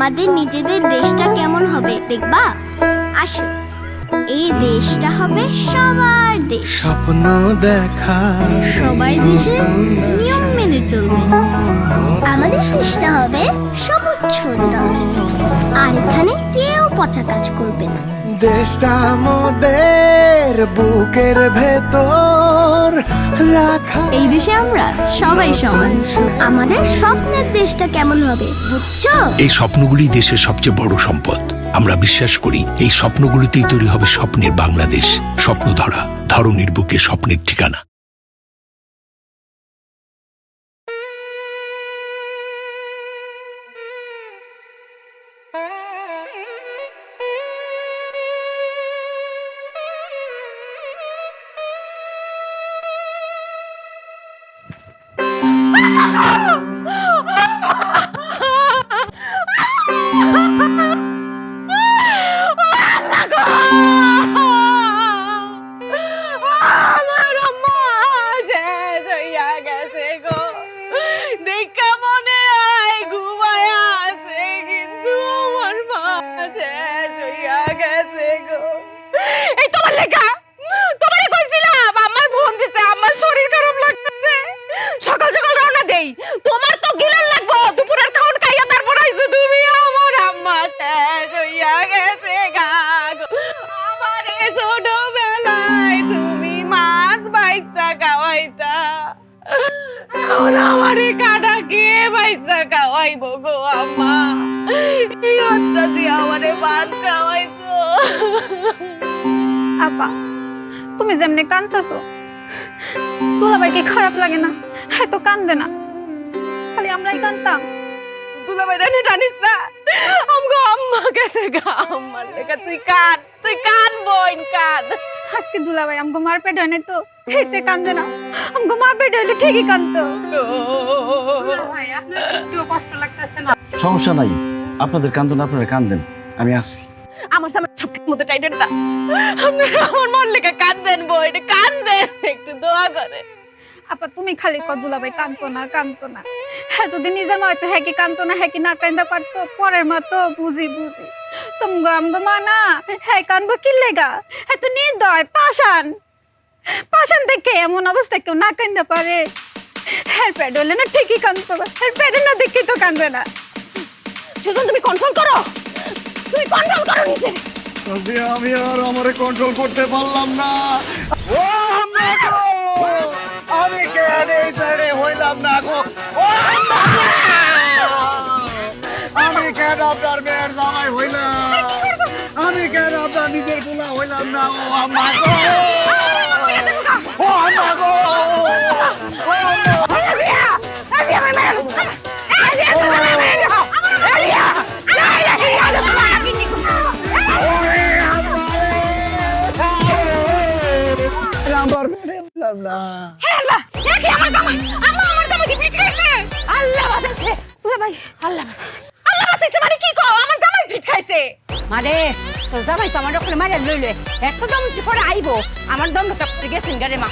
আমাদের নিজেদের দেশটা কেমন হবে দেখবা? আসো, এই দেশটা হবে সবার দেশ। স্বপ্ন দেখা সবাই দেশের নিয়ম মেনে চলবে। আমাদের দেশটা হবে সবুজ সুন্দর, আর এখানে কেউ পচা কাজ করবে না। দেশটা আমাদের বুকের ভেতর রাখা। এই দেশে আমরা সবাই সমান। আমাদের স্বপ্নের দেশটা কেমন হবে বুঝছো? এই স্বপ্নগুলি দেশের সবচেয়ে বড় সম্পদ। আমরা বিশ্বাস করি এই স্বপ্নগুলিতেই তৈরি হবে স্বপ্নের বাংলাদেশ। স্বপ্ন ধরা, ধরনীর বুকে স্বপ্নের ঠিকানা। সকাল সকাল রওনা দেই, তোমার তো গিলান লাগবো। দুপুরের খাওন খাইয়া তারপর আইছো তুমি। আমার আম্মা শেষ হইয়া গেছে গা গো। আমারে ছোটবেলায় তুমি মাছ বাইচা খাওয়াইতা, এখন আমারে কাটা কে বাইচা খাওয়াইবো গো আম্মা? এই হাতটা দিয়ে আমারে ভাত খাওয়াইতো। আপা, তুমি যেমনি কাঁদতেছো, দুলাভাই কি খারাপ লাগে না? হ্যাঁ তো কান্দে না, খালি আমরাই কান্দতাম। দুলাভাই রানি টানিস না, আমগো আম্মা গেছে গা। আম্মার লেখা তুই কান বোন কান। আজকে দুলাভাই আমগো মার পেট হয় নাই তো হেতে কান্দে না, আমগো মা পেট হইলে ঠিকই কান্দতো। ভাই আপনার একটু কষ্ট লাগতেছে না? সমস্যা নাই, আপনাদের কান্দন আপনারা কান্দেন, আমি আসছি। আমার সামনে সবকিছু মতো টাইটেন না, আমার মন লেখা কান্দেন বোন কান্দেন, একটু দোয়া করে। আপা তুমি খালি কর দুলাভাই কান্দতো না। হ্যাঁ যদি নিজের মা হয়তো হ্যাঁ কি কান্দতো না, হ্যাঁ কি না কান্দা পারতো, পরের মা তো বুঝি তুমগো আমগো মা না, হ্যাঁ কানবো কি লেগা? হ্যাঁ তো নির্দয় পাষাণ দেখে এমন অবস্থায় কেউ না কান্দা পারে? হ্যাঁ পেট হলে না ঠিকই কান্দতো, হ্যাঁ পেটে না দেখি তো কান্দবে না। সুজন তুমি কন্ট্রোল করো, তুমি কন্ট্রোল করো নিজে। আমি আর আমারে কন্ট্রোল করতে পারলাম না। ও আম্মা গো, আমি কেন এই ছেড়ে হইলাম না গো? ও আম্মা গো, আমি কেন আপনার মেয়ের জামাই হইলাম? আমি কেন আপনার নিজের পোলা হইলাম না? ও আম্মা গো, ও আম্মা গো, আমার মেয়ে হইলাম না। আমার জামাই কি পিছ খাইছে? আল্লাহ বাঁচাইছে দুলাভাই আল্লাহ বাঁচাইছে মানে কি কও? আমার জামাই পিছ খাইছে মানে তোর জামাই তো আমার ওখানে মারা লইলে একটা দম পরে আইবো। আমার দম কাপড়ে গেছেন গারে মা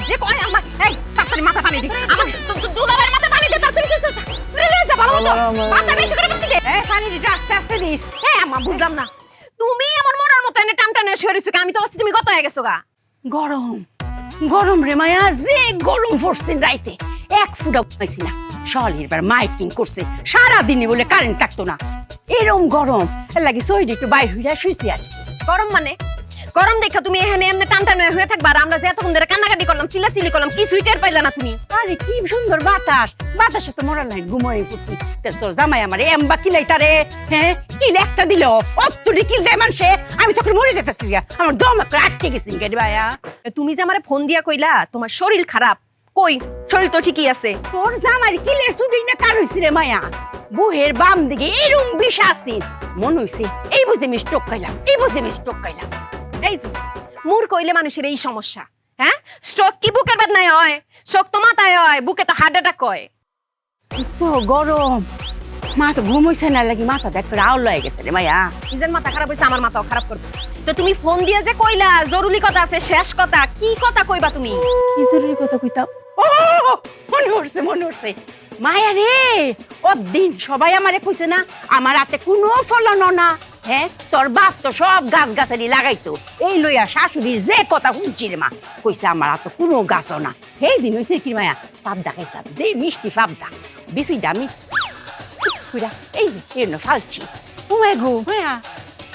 যে কয় আমার এই তাড়াতাড়ি মাথা পানি দি, আমার দুলাভাইয়ের মাথা পানি দে তাড়াতাড়ি রে যা ভালো মতো মাথা বেশি করে পানি দে। এই পানি দিতে আস্তে আস্তে দিস। এই আম্মা বুঝলাম না, তুমি আমার মরার মতো এনে টান টানে শুয়েছো, আমি তো ভাবছি তুমি কত হয়ে গেছো গা। গরম রে মায়া, যে গরম পড়ছে রাইতে এক ফুটা পাইছি না। শলির মাইকিং করছে সারাদিনে বলে কারেন্ট থাকতো না। এরম গরম লাগি সইডি একটু বাইর হইয়া শুইছি আজ। গরম মানে গরম দেখা তুমি এখানে এমনি টান টান হয়ে থাকবা, আর আমরা যে এতক্ষণ ধরে কান্নাকাটি করলাম চিল্লাচিল্লি করলাম কিছুই টের পাইলা না তুমি। আরে কি সুন্দর বাতাসে তো মরার নাই ঘুমাই পড়ছি। তোর জামাই আমার এমবা কিলাই তারে, হ্যাঁ কিল একটা দিল অতটি কিল দেয় মানুষে, আমি তখন মরে যেতেছি, আমার দম একটা আটকে গেছি গাড়ি ভাইয়া। তুমি যে আমারে ফোন দিয়া কইলা তোমার শরীর খারাপ, কই শরীর তো ঠিকই আছে। তোর জামাই কিলের ছুটি না কার হইছে রে মায়া? বুহের বাম দিকে এরম বিষ আছে মন হইছে, এই বুঝতে আমি স্ট্রোক খাইলাম। এই যে মুর কইলে মানুষের এই সমস্যা, হ্যাঁ স্ট্রোক কি বুকের বেদনায় হয়? স্ট্রোক তো মাথায় হয়, বুকে তো হার্ট অ্যাটাক হয়। গরম মা তো ঘুম হইছে না লাগি, মাথা দেখ করে আউল হয়ে গেছে রে মায়া। নিজের মাথা খারাপ হইছে, আমার মাথাও খারাপ করবে। তো তুমি ফোন দিয়ে যে কইলা জরুরি কথা আছে, শেষ কথা কি কথা কইবা তুমি? কি জরুরি কথা কইতাম? ও মনে উঠছে মায়া রে, দিন সবাই আমারে কইছে না আমার হাতে কোনো ফলন না। হ্যাঁ, তোর বাপ তো সব গাছ গাছালি লাগাইতো, এই লইয়া শাশুড়ির যে কথা শুনছি রে মা, কইছে আমার হাতে কোনো গাছও না। সেই দিন হয়েছে কি মায়া, পাবদা খাইছিলাম, যে মিষ্টি পাবদা, বেশিটা আমি এই ফালছি। ও মায়া গো মায়া,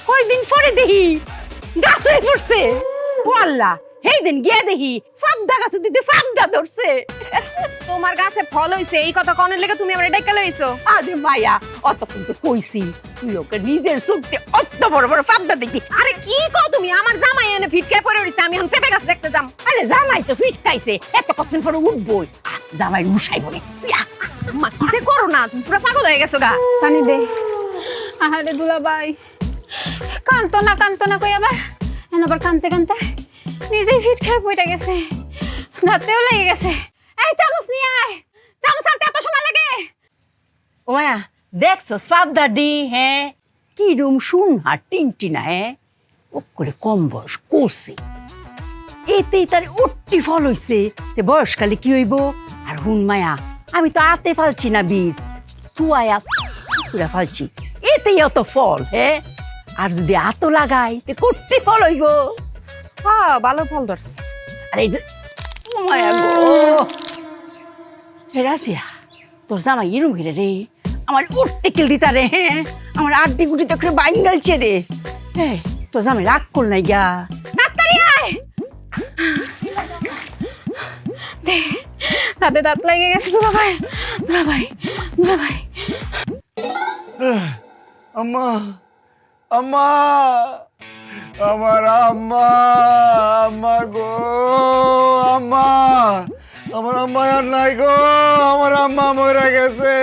কয়দিন পরে দেখি গাছ হয়ে পড়ছে। ও আল্লাহ, সেই দিন গিয়ে দেখি পাবদা গাছ দিতে পাবদা ধরছে। তোমার গাছে ফল হইছে এই কথা কনের লেগে তুমি আমার ডাইকা লইছো? আরে মায়া, অতক্ষণ তো কইছি তুই ওকে নিজের চোখে অত বড় বড় পাবদা দেখবি। আরে কি কও তুমি? আমার জামাই এনে ফিটকায় পড়ে রইছে, আমি এখন পেঁপে গাছ দেখতে যাম। আরে জামাই তো ফিট খাইছে, এত কতদিন পরে উঠবই, জামাই উঠাইব না। মা কিসে করো না, তুমি পুরো পাগল হয়ে গেছো গা। পানি দে। আহারে দুলাভাই, কান্ত না কই আবার আবার কানতে কানতে নিজেই ফিট খেয়ে পড়ে গেছে, দাঁতেও লেগে গেছে। এই চামচ নিয়ে আয়, চামচ আনতে এত সময় লাগে? ও মায়া, দেখছো পাবদা ডি? হ্যাঁ, কি রুম শুন আর টিনটিনা। হ্যাঁ, ও করে কম বয়স করছে, এতেই তার উঠতি ফল হইছে। বয়সকালে কি হইব? আর হুন মায়া, আমি তো আতে ফালছি না বীজ, তুয়ায়া পুরা ফালছি, এতেই অত ফল। হ্যাঁ, আর যদি আতো লাগাই তে করতে ফল হইব। হ্যাঁ, ভালো ফল ধরছে। আর এই যে ও মায়া গো, হে রাজিয়া, তোর জামাই এরম হিরে রে, আমার উঠতে কিল দিতা রে। হ্যাঁ, আমার আড্ডি গুটি তো করে বাইঙ্গালছে রে। হ্যাঁ, তোর জামাই রাগ কর নাই গা। ডাক্তারি আয়। দাঁতে দাঁত লেগে গেছে দুলাভাই। আম্মা, আম্মা, আমার আম্মা, আম্মা গো, আম্মা, আমার আম্মা আর নাই গো, আমার আম্মা মরে গেছে,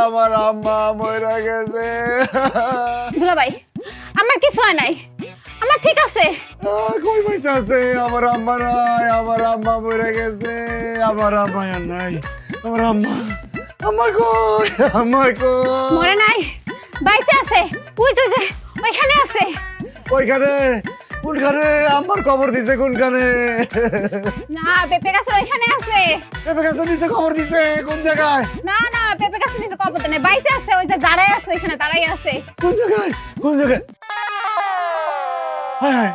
আমার আম্মা মরে গেছে। দুলাভাই, আমার কিছু হয় নাই, আমার ঠিক আছে। কই পয়সা আছে? আমার আম্মা নাই, আমার আম্মা মরে গেছে, আমার আম্মা আর নাই, আমার আম্মা, আম্মা কই, আম্মা কই? মরে নাই, বাইচে আছে। ওই তো যে ওইখানে আছে। ওইখানে? কোনখানে? আম্মার খবর দিছে কোনখানে? না, পেঁপে গাছের ওইখানে আছে। পেঁপে গাছের নিচে খবর দিছে? কোন জায়গায়? না, পেঁপে গাছের নিচে কবর নেই, বাইচে আছে। ওই যে দাঁড়াই আছে, ওইখানে দাঁড়াই আছে। কোন জায়গায়? কোন জায়গায়? হায় হায়,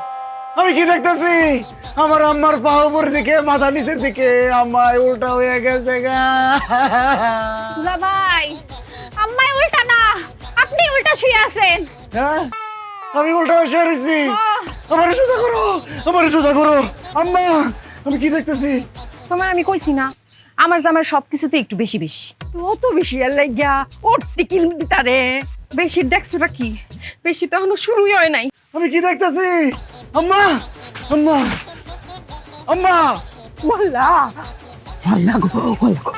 আমি কি দেখতেছি? আমার আম্মার পা উপর দিকে, মাথা নিচের দিকে, আম্মায় উল্টা হয়ে গেছে গা। দুলাভাই, আম্মাই উল্টা না, আপনি উল্টা শুয়ে আছেন। হ্যাঁ, আমি উল্টা হয়ে শুয়ে রয়েছি। আমারে সোজা করো, আমারে সোজা করো। আম্মা, আমি কি দেখতেছি? তোমার আমি কইছি না, আমার জামার সবকিছুতে একটু বেশি বেশি। অত বেশি আর লাগিয়া উঠতে কিল দিতা রে। বেশির দেখছোটা কি? বেশি তো এখনো শুরুই হয় নাই। আমি কি দেখতেছি? আম্মা, আম্মা, আম্মা, ওয়াল্লাহ, ওয়াল্লাহ গো, ওয়াল্লাহ গো।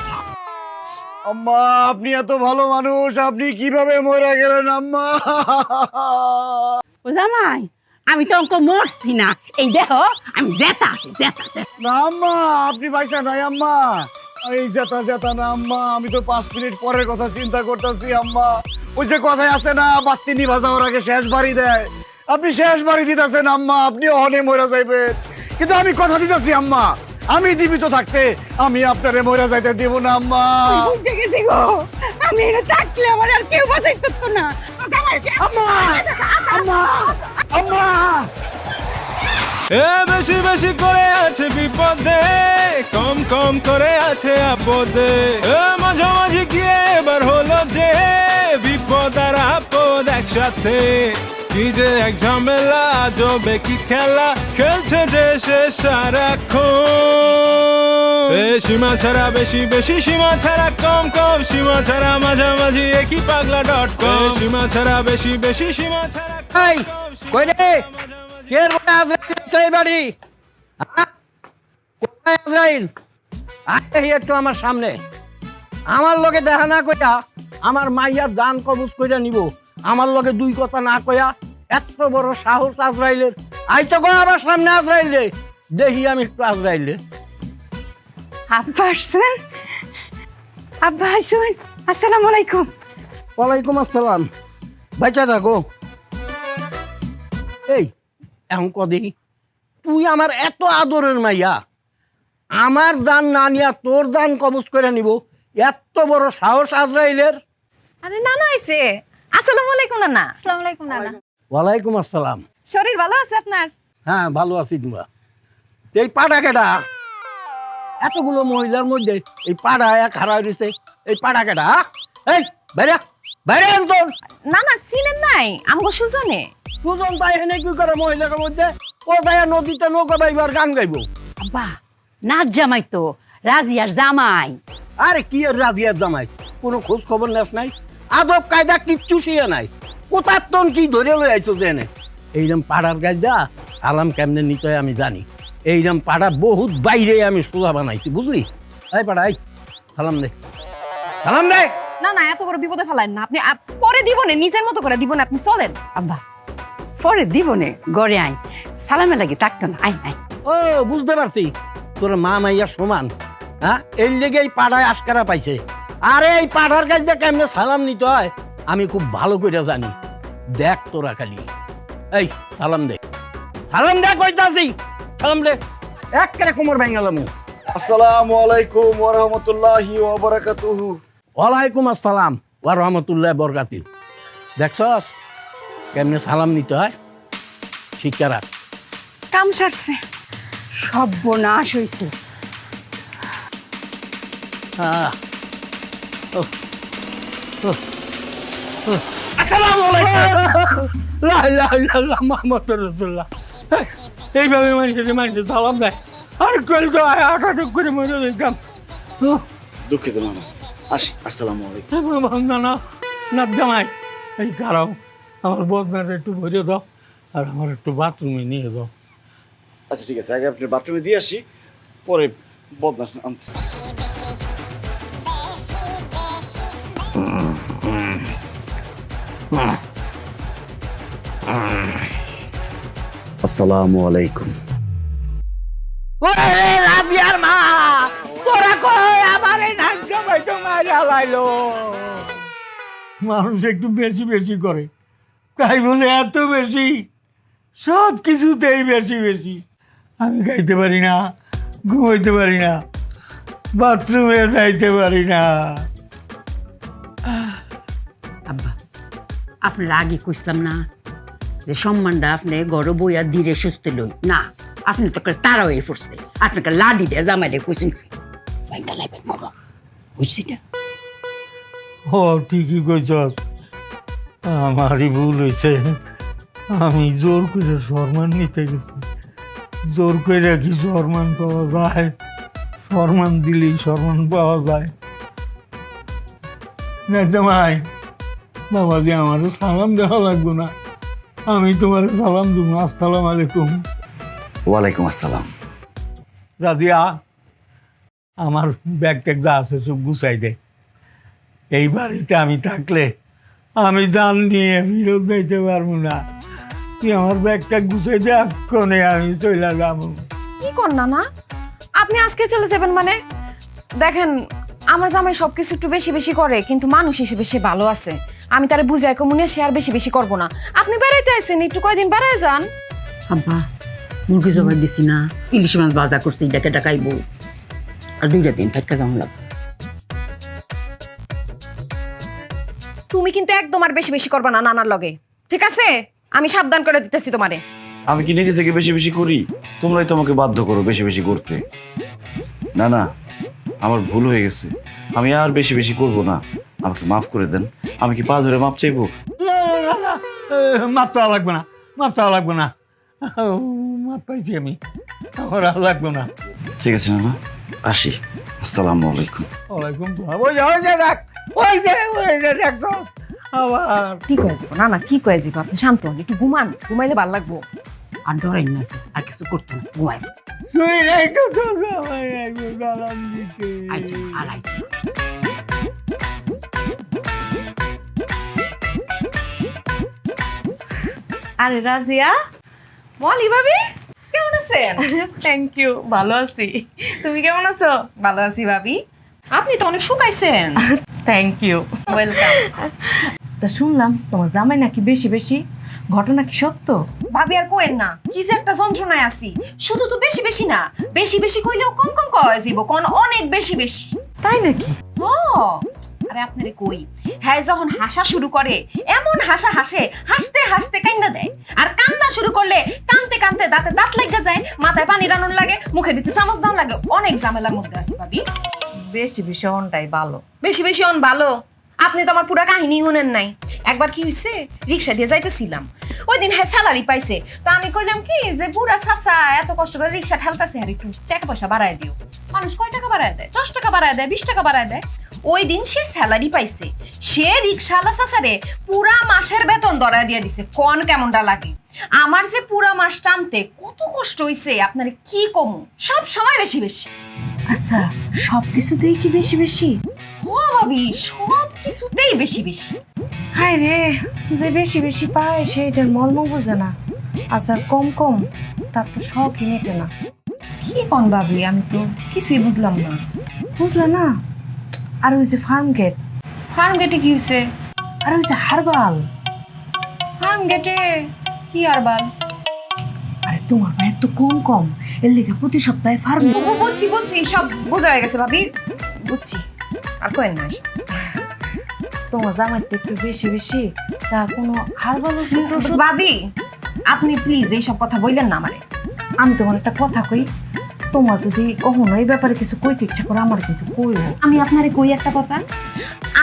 আম্মা, আপনি এত ভালো মানুষ, আপনি কিভাবে মরে গেলেন আম্মা? ও জামাই, আমি তো অঙ্ক মরছি না, এই দেখো আমি জেতা আছি, জেতা। না আম্মা, আপনি পয়সা নাই আম্মা। এই জেতা জেতা না আম্মা, আমি তো 5 মিনিট পরের কথা চিন্তা করতেছি আম্মা। ওই যে কথায় আছে না, বাতি নিভা যাওয়ার আগে শেষ বাড়ি দেয়, আপনি শেষ বাড়ি দিতেছেন আম্মা, আপনি অহনে মরে যাইবেন। কিন্তু আমি কথা দিতেছি আম্মা, আমি জীবিত থাকতে আমি আপনারে মরে যাইতে দিব না আম্মা। উঠে গেছি গো, আমি এটা থাকলে আমার আর কেউ বাঁচাই করতো না। আম্মা, আম্মা, আম্মা। এ বেশি বেশি করে আছে বিপদে, কম কম করে আছে আপদে। এ মাঝামাঝি গিয়ে এবার হলো যে বিপদ আর আপদ একসাথে। কি যে এক ঝামেলা, জবে কি খেলা খেলছে যে সে সারাক্ষণ। এ সীমা ছাড়া বেশি বেশি, সীমা ছাড়া কম কম, সীমা ছাড়া মাঝামাঝি একই পাগলা.com। সীমা ছাড়া বেশি বেশি, সীমা ছাড়া এই, কই রে? কে রে আজরাইল আছে এই বাড়ি? হ্যাঁ? কোথায় আজরাইল? আয় একটু আমার সামনে। আমার লগে দেখা না কইয়া আমার মাইয়ার দান কবুজ কইরা নিব, আমার লগে দুই কথা না কইয়া এত বড় সাহস আজরাইলের। আই তো কই আমার সামনে আজরাইলে, দেখি আমি একটু আজরাইলে। আব্বা আসছেন? আব্বা আসছেন? আসসালামু আলাইকুম। ওয়ালাইকুম আসসালাম। বাচ্চা থাকো। এই এখন কদি তুই আমার এত আদরের মাইয়া, আমার দান না নিয়া তোর দান কবজ করে নিব, এত বড় সাহস আজরাইলের? আরে নানা আইছে। আসসালামু আলাইকুম নানা। আসসালামু আলাইকুম নানা। ওয়ালাইকুম আসসালাম। শরীর ভালো আছে আপনার? হ্যাঁ ভালো আছি তোমরা। এই পাড়া কেডা? এতগুলো মহিলার মধ্যে এই পাড়া এক হারাই দিছে, এই পাড়া কেডা? এই বাইরে বাইরে আনতন। নানা চিনেন নাই আমগো সুজনে? সুজন তাই এনে কি করে মহিলার মধ্যে? ও তাই নদীতে নৌকা বাইবার গান গাইবো। আব্বা নাচ জামাই তো, রাজিয়ার জামাই। আরে কি আর রাজিয়ার জামাই, কোনো খোঁজ খবর নেস নাই, আদব কায়দা কিচ্ছু শিয়ে নাই। কোথার তন কি ধরে লই আইছো জেনে? এইরকম পাড়ার কায়দা সালাম কেমনে নিতে হয় আমি জানি। এইরকম পাড়া বহুত বাইরে আমি সোজা বানাইছি, বুঝলি? এই পাড়া এই সালাম দে, সালাম দে। না না এত বড় বিপদে ফেলাইন না আপনি। পরে দিব না, নিজের মতো করে দিব না, আপনি চলেন। আব্বা পরে দিব নে, গড়ে আই, সালামে লাগে থাকতো না। I I. ও বুঝতে পারছি, তোর মা মাইয়া সমান। হ্যাঁ এর লেগে এই পাড়ায় আশকারা পাইছে। আরে এই পাড়ার কাছে কেমনে সালাম নিতে হয় আমি খুব ভালো করে জানি। দেখ তোরা খালি, এই সালাম দে, সালাম দে কইতাছি, সালাম দে। এক করে কোমর ভেঙালাম। আসসালামু আলাইকুম ওয়া রাহমাতুল্লাহি ওয়া বারাকাতুহু। ওয়ালাইকুম আসসালাম ওয়া রাহমাতুল্লাহি ওয়া বারাকাতুহু। দেখছস কেমনে সালাম নিতে হয়, শিক্ষা রাখ। কাম সারছে। সর্বনাশ হইছে। হ্যাঁ আসসালামু আলাইকুম। লা ইলাহা ইল্লাল্লাহ মুহাম্মাদুর রাসূলুল্লাহ। এইভাবে মানুষের সালাম দেয় আর কল তো আটাটুক করে মরে যেতাম। দুঃখিত মামা, আসি। আসসালামু আলাইকুম। না না না জামাই, এই কারাও আমার বদনাটা একটু ভরে দাও আর আমার একটু বাথরুমে নিয়ে দাও। আচ্ছা ঠিক আছে, আগে আপনি বাথরুমে দিয়ে আসি, পরে বদমাস আনতেছি। আসসালামু আলাইকুম। ওরে রাবিয়ার মা, তোরা কই আমার এই নাক ভাই তো মারা লাইলো। মানুষ একটু বেশি বেশি করে, তাই বলে এত বেশি, সব কিছুতেই বেশি বেশি। আমি খাইতে পারি না, ঘুমাইতে পারি না, বাথরুমে যাইতে পারি না। আব্বা আপনার আগে কইছিলাম না যে সম্মানটা আপনি গড় বইয়া ধীরে সুস্থ লই না, আপনি তো করে তারা হয়ে পড়ছে। আপনাকে লাডি দেয়া জামাইলে কইছেন বাইন্দা লাইবেন বাবা, বুঝছি না? ও ঠিকই কইছস, আমারই ভুল হয়েছে। আমি জোর করে সম্মান নিতে গেছি। জোর করে কি সম্মান পাওয়া যায়? সম্মান দিলেই সম্মান পাওয়া যায় না জামাই? বাবা যে আমারও সালাম দেওয়া লাগবে না, আমি তোমার সালাম দেবো। আসসালাম আলাইকুম। ওয়ালাইকুম আসসালাম। রাজিয়া, আমার ব্যাগ ট্যাগ যা আছে সব গুছাই দে। এই বাড়িতে আমি থাকলে আমি জান নিয়ে ফিরত যাইতে পারবো না। তুই আমার ব্যাগ ট্যাগ গুছাই দে, এক্ষণে আমি চলে যাবো। কি কর না আপনি আজকে চলে যাবেন মানে? দেখেন আমার জামাই সবকিছু একটু বেশি বেশি করে, কিন্তু মানুষ হিসেবে সে ভালো আছে। আমি তারে বুঝাই কমুনে সে আর বেশি বেশি করবো না। আপনি বেড়াইতে আসেন, একটু কয়দিন বেড়ায় যান। আব্বা মুরগি জবাই দিছি না, ইলিশ মাছ বাজার করছি, এটাকে ডাকাইবো আর 2 দিন থাকা যাওয়া লাগবে। তুমি কিন্তু একদম আর বেশি বেশি করবা না নানার লগে, ঠিক আছে? আমি সাবধান করে দিতেছি তোমারে। আমি কি নিজে থেকে বেশি বেশি করি? তোমরাই তোমাকে বাধ্য করো বেশি বেশি করতে। না না, আমার ভুল হয়ে গেছে, আমি আর বেশি বেশি করব না। আমাকে মাফ করে দেন। আমি কি পা ধরে মাপ চাইবো? মাপ চাওয়া লাগবে না, মাপ চাওয়া লাগবে না। মাপ পাইছি আমি, আমার আর লাগবে না। ঠিক আছে না, আসি। আসসালামু আলাইকুম। ওয়ালাইকুম সালাম। ওই যে দেখ, ওই যে দেখ তো আবার কি কয়ে যাবো না কি কয়ে যাবো? আপনি শান্ত হন, একটু ঘুমান, ঘুমাইলে ভালো লাগবো। আর ডরাই না, আর কিছু করতো না, ঘুমাই। তুই নাই তো তোর জামাই আইবো সালাম দিতে। আইতো আর আইতো। আরে রাজিয়া, মলি ভাবি কেমন আছেন? থ্যাংক ইউ, ভালো আছি। তুমি কেমন আছো? ভালো আছি ভাবি। আপনি তো অনেক শুকাইছেন। Thank you, welcome. তা শুনলাম তোমার জামাই নাকি বেশি বেশি, ঘটনা কি সত্য? ভাবি আর কোয়েন না, কি যে একটা যন্ত্রণায় আছি। শুধু তো বেশি বেশি না, বেশি বেশি কইলেও কম কম কয় যাইব, কোন অনেক বেশি বেশি। তাই নাকি? হ আরে আপনারে কই, হ্যাঁ যখন হাসা শুরু করে এমন হাসা হাসে, হাসতে হাসতে কান্না দেয়, আর কান্না শুরু করলে কানতে কানতে দাঁতে দাঁত লেগে যায়, মাথায় পানি রানুন লাগে, মুখে দিতে চামচ দাও লাগে, অনেক ঝামেলার মধ্যে আছে ভাবি। বেশি বেশি অনটাই ভালো। বেশি বেশি অন ভালো? আপনি তো আমার পুরা কাহিনী শুনেন নাই। একবার কি হইছে, রিক্সা দিয়ে যাইতেছিলাম, ওই দিন হ্যাঁ স্যালারি পাইছে, তো আমি কইলাম কি যে বুড়া চাচা এত কষ্ট করে রিক্সা ঠেলতেছে, আর একটু টাকা পয়সা বাড়ায় দিও। মানুষ কয় টাকা বাড়ায় দেয়? 10 টাকা বাড়ায় দেয়, 20 টাকা বাড়ায় দেয়। ওই দিন সে স্যালারি পাইছে, সে রিক্সাওয়ালা চাচারে পুরা মাসের বেতন ধরায় দিয়ে দিছে। কোন কেমনটা লাগে? আমার যে পুরা মাস টানতে কত কষ্ট হইছে আপনারে কি কমু, সব সময় বেশি বেশি। আচ্ছা, সব কিছুতেই কি বেশি বেশি? ও ভাবি, সব কিছুতেই বেশি বেশি। হায় রে, যে বেশি বেশি পায় সেইটার মর্ম বোঝে না, আচ্ছা কম কম তার তো শখই মেটে না। কি কোন ভাবি, আমি তো কিছুই বুঝলাম না। বুঝলা না? আর ওই যে ফার্ম গেট, ফার্ম গেটে কি হইছে? আর ওই যে হারবাল। ফার্ম গেটে কি আর বাল? আরে তোমার ভাই তো কম কম, এর লেগে প্রতি সপ্তাহে ফার্ম। বুঝছি বুঝছি, সব বোঝা হয়ে গেছে ভাবি, বুঝছি। আর কয়েন না, তোমার জামাইতে একটু বেশি বেশি, তা কোনো হারবাল ওষুধ টষুধ? ভাবি আপনি প্লিজ এইসব কথা বললেন না আমারে। আমি তোমার একটা কথা কই, তোমার যদি কখনো এই ব্যাপারে কিছু কইতে ইচ্ছা করে আমার কিন্তু কইও। আমি আপনারে কই একটা কথা,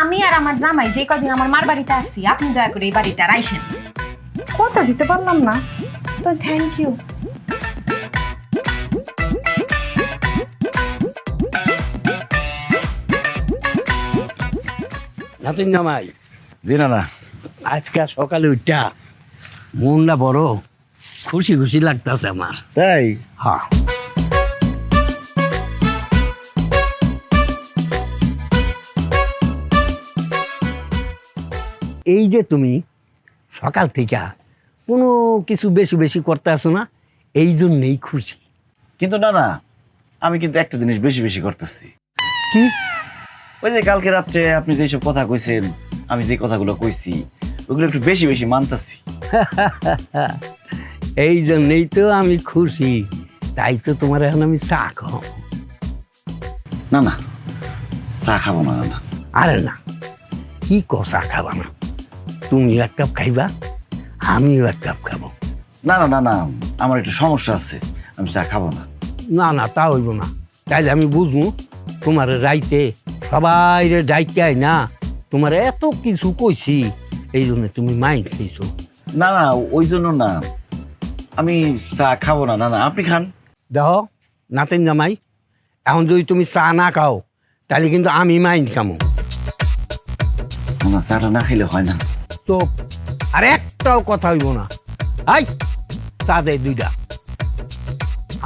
আমি আর আমার জামাই যে কদিন আমার মার বাড়িতে আসছি, আপনি দয়া করে এই বাড়িতে আর আইসেন। কথা দিতে পারলাম না তো থ্যাংক ইউ। নাতিন জামাই, জি না না, আজকে সকালে উঠা মনটা বড় খুশি খুশি লাগতেছে আমার। তাই? হ্যাঁ, এই যে তুমি সকাল থেকে কোনো কিছু বেশি বেশি করতে আসো না, এই জন্যেই খুশি। কিন্তু না না, আমি কিন্তু একটা জিনিস বেশি বেশি করতেছি। কি? ওই যে কালকে রাত্রে আপনি যেসব কথা কইছেন, আমি যে কথাগুলো কইছি ওগুলো একটু বেশি বেশি মানতাছি। এই জন্যেই তো আমি খুশি, তাই তো তোমার এখন আমি চা খাও। না না, চা খাবো না না। আরে না, কি চা খাবা না? তুমি এক কাপ খাইবা, আমিও এক কাপ খাবো। না না না না, আমার একটু সমস্যা আছে, আমি চা খাবো না। না না, তা হইব না। তাইলে আমি বুঝবো তোমার রাইতে সবাই ডাইতে না, তোমার এত কিছু কইছি, এই জন্য তুমি মাইন্ড খেয়েছো। না না, ওই জন্য না, আমি চা খাবো না। না না, আপনি খান। দেখো নাতেন জামাই, এখন যদি তুমি চা না খাও তাহলে কিন্তু আমি মাইন্ড খামো। না, চাটা না খেলে হয় না। তো আর একটাও কথা হইব না। আই চা দে 2টা।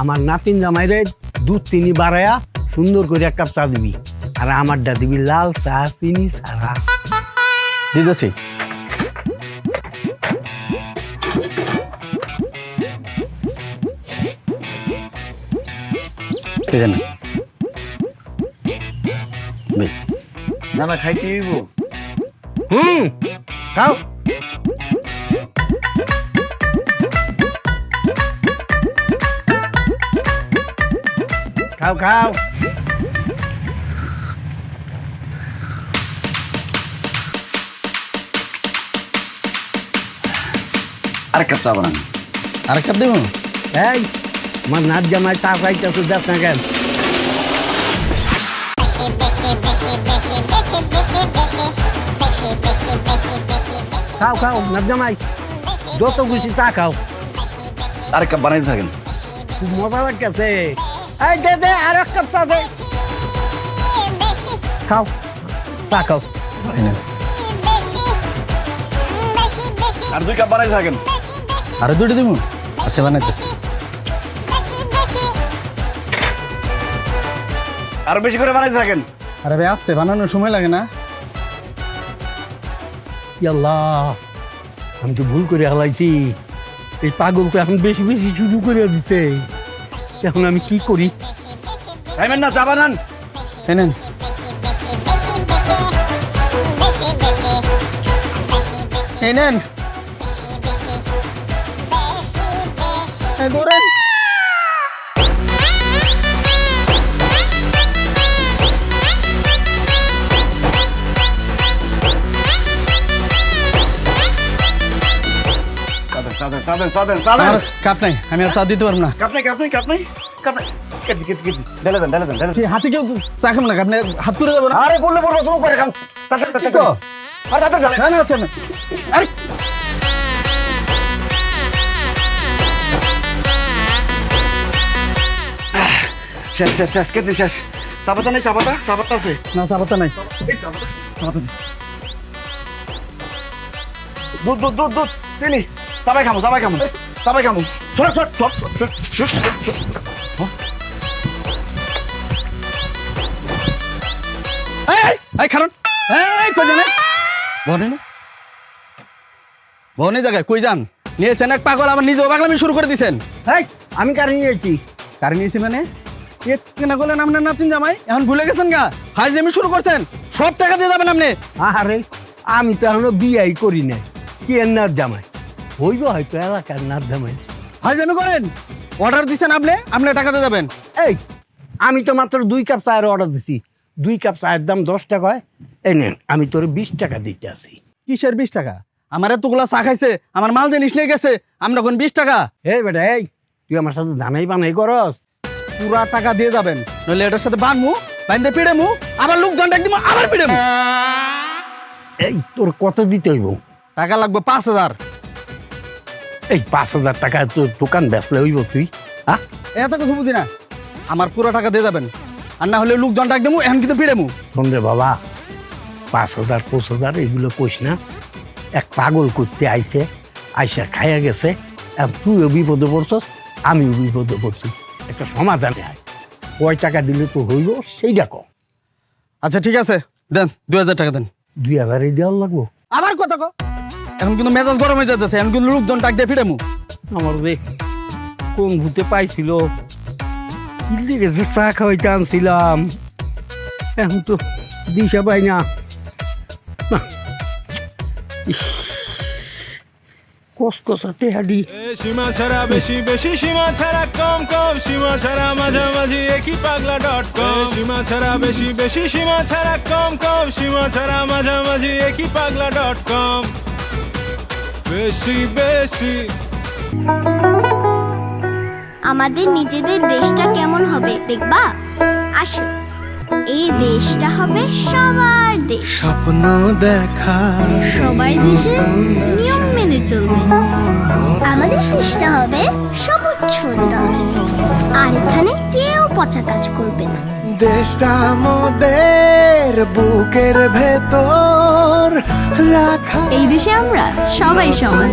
আমার নাতিন জামাইরে 2-3 বাড়ায়া সুন্দর করে এক কাপ চা দিবি, আর আমারটা দিবি লাল চা, চিনি ছাড়া। দিতেছি। না না, খাইতে হইব। খাও। খাও খাও। আরেক কাপ চা বানান। আরেক কাপ দেবো? এই আমার নাচ জামাই চা খাইতেছো, দেখ না কেন? খাও খাও নাচ জামাই, যত খুশি চা খাও। আরেক কাপ বানাইতে থাকেন। খুব মজা লাগতেছে। এই দে দে আর এক কাপ চা দে। খাও চা খাও। আর 2 কাপ বানাইতে থাকেন। আরো 2টা দেবো? আচ্ছা, বানাইতেছি। আরো বেশি করে বানাইতে থাকেন। আরে ভাই, আসতে বানানোর সময় লাগে না? আল্লাহ, আমি তো ভুল করে হালাইছি। এই পাগল তো এখন বেশি বেশি শুরু করে দিতে, এখন আমি কি করি? খাইবেন না, চা বানান। এই নেন। এই নেন। এই ধরেন। সাদেন সাদেন সাদেন সাদেন আমার কাপ নাই, আমি আর চা দিতে পারবো না। কাপ নাই কাপ নাই কাপ নাই কাপ নাই কেটে কেটে কেটে ঢেলে দেন ঢেলে দেন ঢেলে দেন। এই হাতে কেউ চা খাবো না, আপনি হাত তুলে যাবো না। আরে বললে বলবো তুমি করে খাও কি তো? আর তাতে ঢালে না না আছে না। আরে শেষ শেষ শেষ কেটে শেষ সাবাতা নাই সাবাতা সাবাতা আছে না, চা পাতা নাই। এই সাবাতা সাবাতা নেই। দুধ দুধ দুধ দুধ চিনি সবাই খামো সবাই খামো সবাই খামো ছোট ছোট ছোট ছোট ছোট ছোট এই কারণ এই কই জানেন বনে না বনে জায়গায় কই যান নিয়েছেন এক পাগল, আবার নিজেও পাগলামি শুরু করে দিয়েছেন। এই আমি কারে নিয়েছি? কারণ নিয়েছি মানে কেনা করলেন আপনার নাতিন জামাই, এখন ভুলে গেছেন গা? হাইজেমি শুরু করছেন, সব টাকা দিয়ে যাবেন আপনি। আরে আমি তো এখনো বিয়াই করি নাই, কি এর নাচ জামাই হইব হয়তো এলাকার নাচ জামাই। হাইজেমি করেন, অর্ডার দিচ্ছেন আপনি, আপনি টাকা দিয়ে যাবেন। এই আমি তো মাত্র 2 কাপ চায়ের অর্ডার দিছি, 2 কাপ চায়ের দাম 10 টাকা হয়। এই নেন আমি তোর 20 টাকা দিতে আছি। কিসের 20 টাকা? আমার এতগুলা চা খাইছে, আমার মাল জিনিস নিয়ে গেছে, আমরা এখন 20 টাকা। এই বেটা এই তুই আমার সাথে দানাই বানাই করস? পুরা টাকা দিয়ে যাবেন, নইলে এটার সাথে বানমু, বাইন্দে পিড়েমু, আবার লোকজন ডাক দিমু, আবার পিড়েমু। এই তোর কত দিতে হইব? টাকা লাগবে 5000। এই 5000 টাকা তোর দোকান বেচলে হইব তুই? হ্যাঁ এত কিছু বুঝি না, আমার পুরো টাকা দিয়ে যাবেন, আর না হলে লোকজন ডাক দিমু, এখন কিন্তু পিড়েমু। শোন রে বাবা, 5000 5000 এগুলো কইস না। এক পাগল করতে আইছে, আইসা খাইয়া গেছে, আর তুইও বিপদে পড়ছস, আমিও বিপদে পড়ছি। একটা সমাধানে আয়, কয় টাকা দিলে তো হইব সেইটা কম। আচ্ছা ঠিক আছে, দেন 2000 টাকা দেন। 2000 দেওয়ার লাগবো? আবার কথা কো, এখন কিন্তু মেজাজ গরম হয়ে যাচ্ছে, এখন কিন্তু লোকজন ডাক দিয়ে পিড়েমু। আমার রে কোন ভূতে পাইছিল, কিল্লি গেছে চা খাওয়াইতে আনছিলাম, এখন তো দিশা পাই না। কসকসাতে হাডি সীমা ছাড়া বেশি বেশি, সীমা ছাড়া কম কম, সীমা ছাড়া মাঝামাঝি একই পাগলা .com। সীমা ছাড়া বেশি বেশি, সীমা ছাড়া কম কম, সীমা ছাড়া মাঝামাঝি একই পাগলা .com। বেশি বেশি আমাদের নিজেদের দেশটা কেমন হবে দেখবা? আসো, এই দেশটা হবে সবার দেশ। স্বপ্ন দেখা সবাই দেশের নিয়ম মেনে চলবে। আমাদের দেশটা হবে সবুজ সুন্দর, আর এখানে কেউ পচা কাজ করবে না। দেশটা আমাদের বুকের ভেতর রাখা। এই দেশে আমরা সবাই সমান।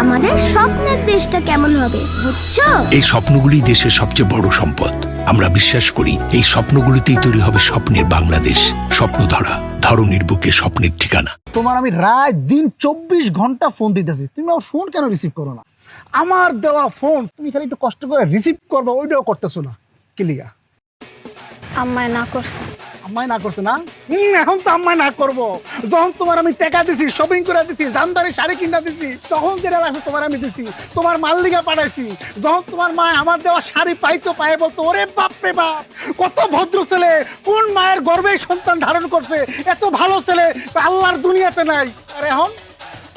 আমাদের স্বপ্নের দেশটা কেমন হবে বুঝছো? এই স্বপ্নগুলি দেশের সবচেয়ে বড় সম্পদ। আমরা বিশ্বাস করি এই স্বপ্নগুলিতেই তৈরি হবে স্বপ্নের বাংলাদেশ। স্বপ্ন ধরা, ধরনীর বুকে স্বপ্নের ঠিকানা। তোমার আমি রাত দিন 24 ঘন্টা ফোন দিতেছি, তুমি আমার ফোন কেন রিসিভ করো না? আমার দেওয়া ফোন তুমি খালি একটু কষ্ট করে রিসিভ করবা, ওইটাও করতেছো না। কি লিগা? আম্মায় না করছে। আম্মাই না করছে না? এখন তো আম্মাই না করবো। যখন তোমার আমি টাকা দিছি, শপিং করে দিছি, জামদারি শাড়ি কিনা দিছি, তখন যেটা লাগছে তোমার আমি দিছি, তোমার মাল্লিকা পাঠাইছি। যখন তোমার মা আমার দেওয়া শাড়ি পাইতো, পায়ে বলতো ওরে বাপ রে বাপ, কত ভদ্র ছেলে, কোন মায়ের গর্ভে সন্তান ধারণ করছে, এত ভালো ছেলে তো আল্লাহর দুনিয়াতে নাই। আর এখন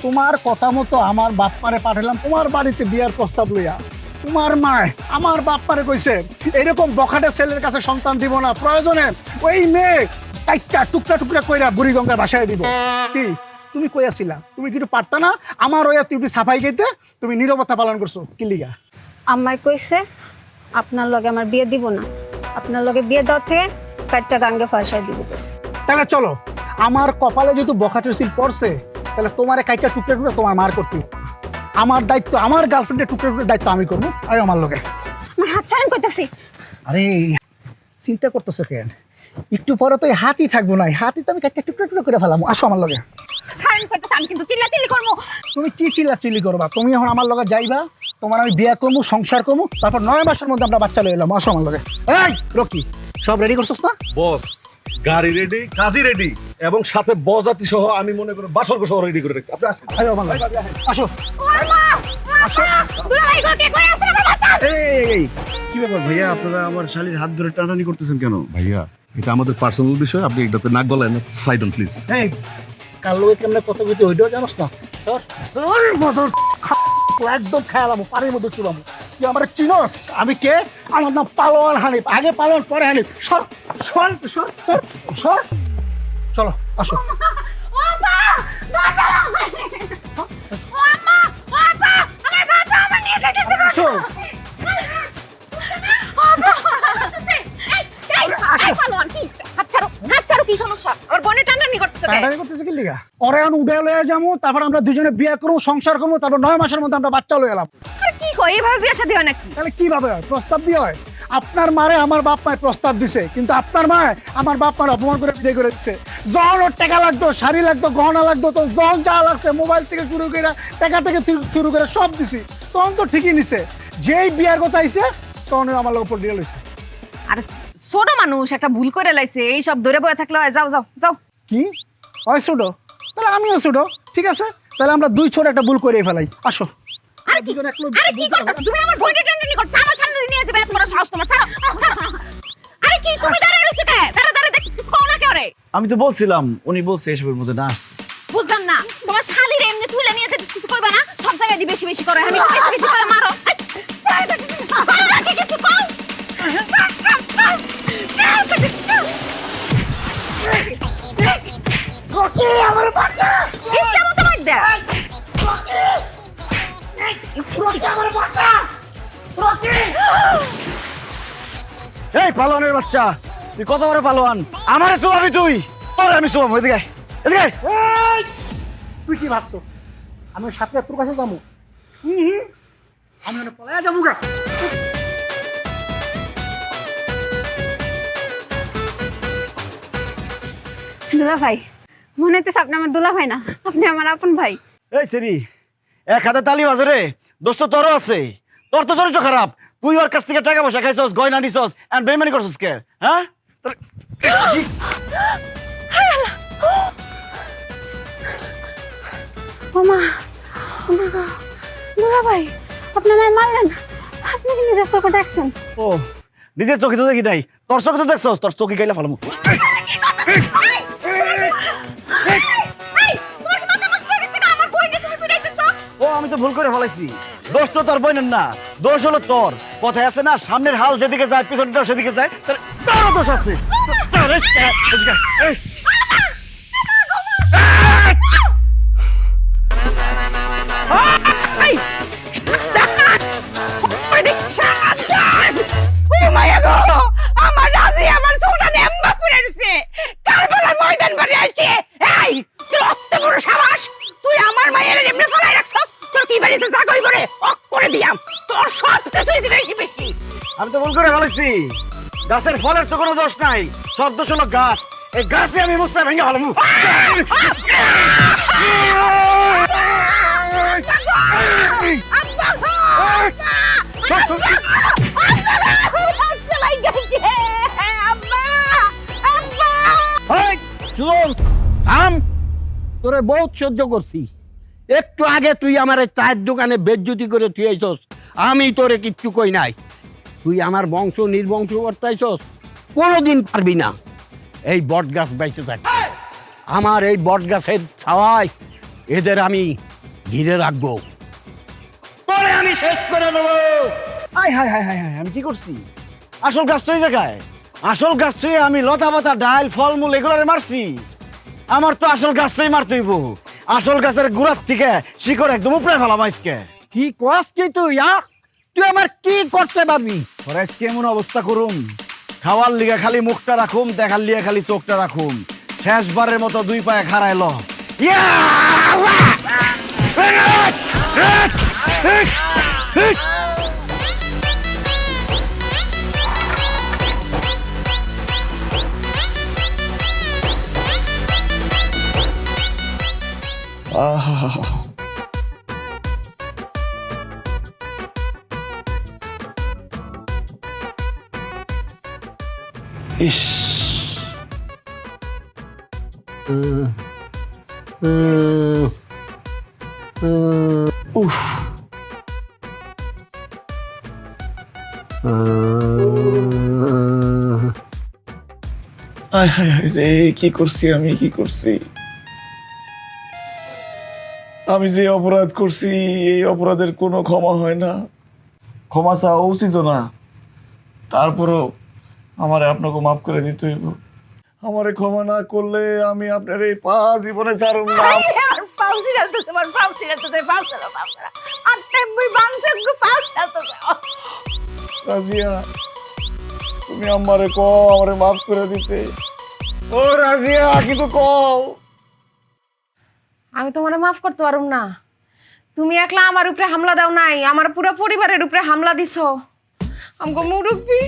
তোমার কথা মতো আমার বাপ মারে পাঠালাম তোমার বাড়িতে বিয়ার প্রস্তাব লইয়া। তোমার মা আমার বাপ মারে কইছে এরকম বখাটে ছেলের কাছে সন্তান দিব না, প্রয়োজনে ওই মেয়ে একটা টুকরা টুকরা কইরা বুড়িগঙ্গার বাসায় দিব। কি তুমি কইয়াছিলা? তুমি কিন্তু পারতা না আমার ওয়া তুমি সাফাই গাইতে? তুমি নীরবতা পালন করছো কি লিগা? আম্মাই কইছে আপনার লগে আমার বিয়ে দিব না, আপনার লগে বিয়ে দেওয়ার থেকে কাটটা গাঙ্গে ফাঁসাই দিব কইছে। তাহলে চলো, আমার কপালে যেহেতু বখাটের সিল পড়ছে, তাহলে তোমার কাইটা টুকরা টুকরা তোমার মার করতে হবে। আমার দায়িত্ব, আমার গার্লফ্রেন্ডের টুকরা টুকরা দায়িত্ব আমি করবো। আয় আমার লগে। আমার হাত ছাড়েন কইতাছি। আরে চিন্তা করতেছো কেন? একটু পরে তো এই হাতই থাকবো না, এই হাতই তো আমি একটা টুকরো টুকরো করে ফেলাম। আসো আমার লগে। ছাড়েন কইতাছি, আমি কিন্তু চিল্লাচিল্লি করবো। তুমি কি চিল্লাচিল্লি করবা? তুমি এখন আমার লগে যাইবা, তোমার আমি বিয়ে করবো, সংসার করবো, তারপর 9 মাসের মধ্যে আমরা বাচ্চা লয়ে এলাম। আসো আমার লগে। এই রকি, সব রেডি করছস না? বস গাড়ি রেডি, কাজী রেডি, এবং সাথে বজাতি সহ আমি মনে করি বাসর সহ রেডি করে রাখছি। আপনি আসেন। আয় আমার লগে। আসো। আসো। দুলাভাই গো কে কই আছে আমার বাচ্চা? এই কি ব্যাপার ভাইয়া, আপনারা আমার শালীর হাত ধরে টানাটানি করতেছেন কেন? ভাইয়া এটা আমাদের পার্সোনাল বিষয়, আপনি এটাতে নাক গলায় না, সাইড অন প্লিজ। এই কার লগে কেমনে কথা কইতে ওইটাও জানোস না? তোর মতো তো একদম খেয়ালাম পানির মধ্যে চুলাম। তুই আমার চিনস আমি কে? আমার নাম পালোয়ান হানিফ, আগে পালোয়ান পরে হানিফ। সর সর সর সর সর, চলো আসো। আসো। কি সমস্যা? আমার বোনের টানাটানি করতেছে কেন? টানাটানি করতেছে কি লিগা? ওরে এখন উড়ে লয়ে যাবো, তারপর আমরা দুজনে বিয়ে করবো, সংসার করবো, তারপর 9 মাসের মধ্যে আমরা বাচ্চা লয়ে এলাম। আরে কি কয়, এইভাবে বিয়ে শাদী হয় নাকি? তাহলে কিভাবে হয়? প্রস্তাব দিয়ে হয়? আপনার মারে আমার বাপ মায় প্রস্তাব দিছে, কিন্তু আপনার মা আমার বাপ মার অপমান করে বিয়ে করে দিচ্ছে। যখন ওর টাকা লাগতো, শাড়ি লাগতো, গহনা লাগতো, তো যখন যা লাগছে মোবাইল থেকে শুরু করে টাকা থেকে শুরু করে সব দিছি, তখন তো ঠিকই নিছে। যেই বিয়ার কথা আইছে তখন আমার লোক উপর দিয়ে লইছে। আরে ছোট মানুষ একটা ভুল করে লাইছে, এই সব ধরে বয়ে থাকলে হয়? যাও যাও যাও। কি হয় ছোট? তাহলে আমিও ছোট, ঠিক আছে? তাহলে আমরা দুই ছোট একটা ভুল করে ফেলাই। আসো। আরে কি করতেছ তুমি? আমার বোনের টানাটানি করতে আমার সামনে নিয়ে যাবে? এত বড় সাহস তোমার? ছাড়ো। আরে কি তুমি দাঁড়ায় রইছো কে? দাঁড়া দেখছিস কোন না কেরে? আমি তো বলছিলাম, উনি বলছে এসবের মধ্যে না আসতে। বুঝলাম না, তোমার শালির এমনি তুলে নিয়ে যেতে কিছু কইবা না? সব জায়গায় দি বেশি বেশি করে, আমি বেশি বেশি করে মারো। করো না কি কিছু কও? ওকে আমার বাচ্চা, ইচ্ছা মতো মার দে। আমার বাচ্চা, এই পালোয়ানের বাচ্চা, তুই কত বড় পালোয়ান? আমারে চুয়াবি তুই? তোরে আমি চুয়াবো। এদিকে আয়, এদিকে আয়। এই, তুই কি ভাবছস আমি সাথে তোর কাছে যাবো? আমি ওখানে পলায়া যাবো গা। দুলা ভাই, মনে হইতেছে আপনি আমার দুলা ভাই না, আপনি আমার আপন ভাই। এই সেরি, এক হাতে তালি বাজে রে, দোস্ত তোরও আছে। তোর তো চরিত্র খারাপ, তুই ওর কাছ থেকে টাকা পয়সা খাইছস, গয়না নিছস, আর বেইমানি করছস কে? হ্যাঁ? ওমা, দুলা ভাই, আপনি আমার মারলেন? আপনি কি নিজের চোখে দেখছেন? ও, নিজের চোখে তো দেখি নাই, তোর চোখে তো দেখছস, তোর চোখে গাইলে ভালো। ও, আমি তো ভুল করে ফেলাইছি। দোষ তো তোর বোনের না, দোষ হলো তোর। কথায় আছে না, সামনের হাল যেদিকে যায় পিছনটা সেদিকে যায়, তারও দোষ আছে। আমার রাজি আমার সুলতান এম্বা পুরে রইছে, কারবালার ময়দান বাড়ি আইছে। এই তোর অত বড় সাহস, তুই আমার মায়ের এমনি ফলাই রাখছস? তোর কি বাড়িতে জাগই করে অক করে দিয়াম, তোর সব কিছুই বেশি বেশি। আমি তো ভুল করে ফেলেছি। গাছের ফলের তো কোনো দোষ নাই, সব দোষ হলো গাছ। এই গাছে আমি মুস্তা ভেঙে ভালো। তোরে বহুত সহ্য করছি। একটু আগে তুই আমার চায়ের দোকানে বেজ্জতি করে তুই আইছস, আমি তোরে কিচ্ছু কই নাই। তুই আমার বংশ নির্বংশ করতে আইছস, কোনোদিন পারবি না। এই বট গাছ বাইচে থাক, আমার এই বট গাছের ছাওয়ায় এদের আমি ঘিরে রাখবো। তোরে আমি শেষ করে দেবো। High high high high high, আমি কি করছি? আসল গাছ তো এই জায়গায়, আসল গাছ তুই আমি লতা পাতা ডাল ফলমূল এগুলোরে মারছি। আমার তো আসল গাছটাই মারতে হইব। আসল গাছের গোড়ার থেকে শিকড় একদম উপরে ফেলাম আজকে। কি কষ্ট তুই? তুই আমার কি করতে পারবি? তোর আজকে এমন অবস্থা করুম, খাওয়ার লিগে খালি মুখটা রাখুম, দেখার লিগে খালি চোখটা রাখুম। শেষবারের মতো দুই পায়ে খাড়াইল। ইস, উফ, হায় হায় হায় রে, কি করছি আমি, কি করছি? আমি যে অপরাধ করছি এই অপরাধের কোনো ক্ষমা হয় না, ক্ষমা চাওয়া উচিত না। তারপরও আমারে আপনাকে মাফ করে দিতে হইব। আমারে ক্ষমা না করলে আমি আপনার এই পা জীবনে ছাড়ব না। রাজিয়া, তুমি আমারে কও আমারে মাফ করে দিতে। ও রাজিয়া, কিছু কও। আমি তোমারে মাফ করতে পারুম না। তুমি একলা আমার উপরে হামলা দাও নাই, আমার পুরো পরিবারের উপরে হামলা দিছো। আমগো মুরব্বি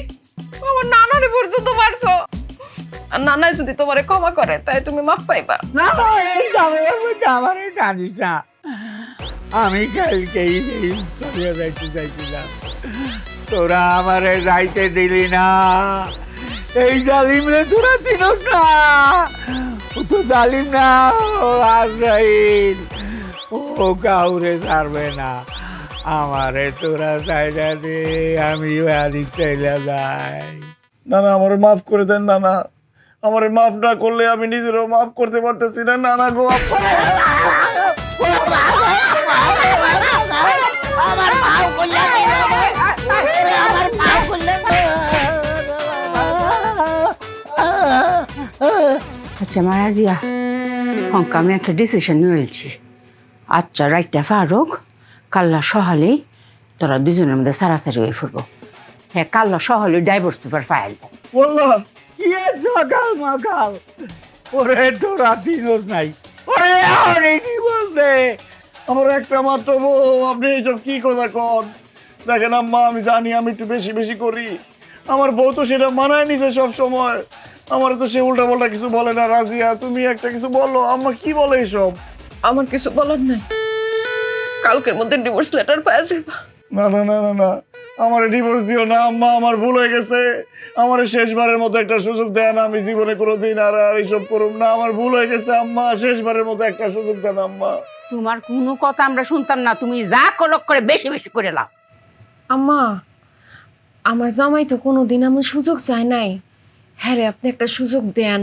আমার নানারে পর্যন্ত মারছো। আর নানাই যদি তোমারে ক্ষমা করে তাই তুমি মাফ পাইবা। না না, এই ঝামেলার মধ্যে আমার জানিস না। আমি কালকেই চলে যাইতে চাইছিলাম, তোরা আমারে যাইতে দিলি না। এই জালিমরে তোরা চিনস না, ও তো জালিম না, ও আজরাইল। ও কাউরে ছাড়বে না। আমারে তোরা চাইলা দে, আমি বাড়ি চাইলা যাই। না না, আমারে মাফ করে দেন। না না, আমারে মাফ না করলে আমি নিজেরও মাফ করতে পারতেছি না। না না গো, আচ্ছা মারাজিয়া, হংকা আমি একটা ডিসিশন নিয়েছি। আচ্ছা রাইটটা ফারুক, কাল্লা সহালেই তোরা দুজনের মধ্যে সারাসারি হয়ে ফুরবো। হ্যাঁ, কাল্লা সহালে ডাইভোর্স পেপার ফাইল। বললো কি আর সকাল মাকাল, ওরে তোরা চিনস নাই। ওরে অনেক কি বলতে, আমার একটা মাত্র বউ, আপনি এইসব কি কথা কন? দেখেন আম্মা, আমি জানি আমি একটু বেশি বেশি করি। আমার বউ তো সেটা মানায় নিছে সব সময়। আমার তো সে উল্টা পাল্টা কিছু বলে না। রাজিয়া, তুমি একটা কিছু বলো। আম্মা কি বলে এইসব? আমার কিছু বলার নাই, কালকের মধ্যে ডিভোর্স লেটার পাওয়া যাবে। না না না না না, আমার ডিভোর্স দিও না আম্মা, আমার ভুল হয়ে গেছে। আমার শেষবারের মতো একটা সুযোগ দেন। আমি জীবনে কোনোদিন আর এইসব করুম না। আমার ভুল হয়ে গেছে আম্মা, শেষবারের মতো একটা সুযোগ দেন আম্মা। তোমার কোনো কথা আমরা শুনতাম না, তুমি যা কলক করে বেশি বেশি করে লাও। আম্মা, আমার জামাই তো কোনোদিন আমি সুযোগ চাই নাই। হ্যাঁ রে, আপনি একটা সুযোগ দেন।